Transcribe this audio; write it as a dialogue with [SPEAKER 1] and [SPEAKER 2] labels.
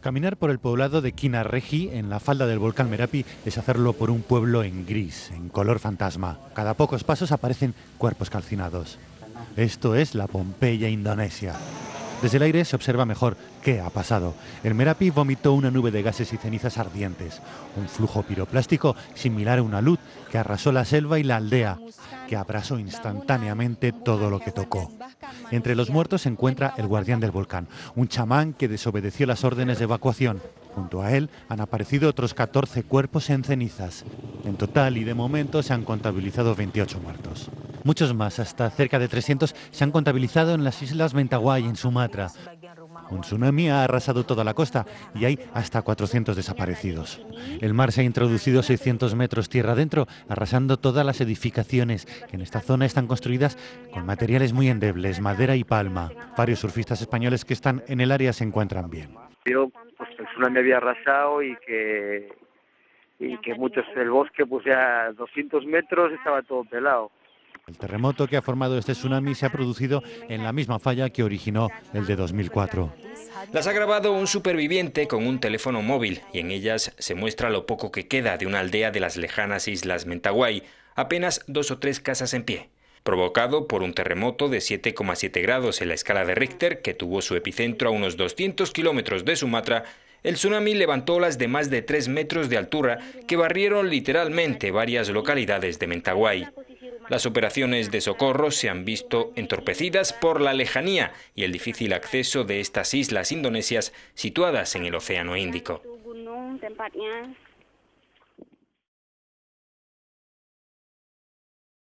[SPEAKER 1] Caminar por el poblado de Kinarregi, en la falda del volcán Merapi, es hacerlo por un pueblo en gris, en color fantasma. Cada pocos pasos aparecen cuerpos calcinados. Esto es la Pompeya indonesia. Desde el aire se observa mejor qué ha pasado. El Merapi vomitó una nube de gases y cenizas ardientes, un flujo piroplástico similar a una luz que arrasó la selva y la aldea, que abrasó instantáneamente todo lo que tocó. Entre los muertos se encuentra el guardián del volcán, un chamán que desobedeció las órdenes de evacuación. Junto a él han aparecido otros 14 cuerpos en cenizas. En total y de momento se han contabilizado 28 muertos. Muchos más, hasta cerca de 300, se han contabilizado en las islas Mentawai, en Sumatra. Un tsunami ha arrasado toda la costa y hay hasta 400 desaparecidos. El mar se ha introducido 600 metros tierra adentro, arrasando todas las edificaciones, que en esta zona están construidas con materiales muy endebles, madera y palma. Varios surfistas españoles que están en el área se encuentran bien.
[SPEAKER 2] Pues el tsunami había arrasado y que muchos del bosque, pues ya a 200 metros estaba todo pelado.
[SPEAKER 1] El terremoto que ha formado este tsunami se ha producido en la misma falla que originó el de 2004.
[SPEAKER 3] Las ha grabado un superviviente con un teléfono móvil y en ellas se muestra lo poco que queda de una aldea de las lejanas islas Mentawai, apenas 2 o 3 casas en pie. Provocado por un terremoto de 7,7 grados en la escala de Richter, que tuvo su epicentro a unos 200 kilómetros de Sumatra, el tsunami levantó olas de más de 3 metros de altura que barrieron literalmente varias localidades de Mentawai. Las operaciones de socorro se han visto entorpecidas por la lejanía y el difícil acceso de estas islas indonesias situadas en el Océano Índico.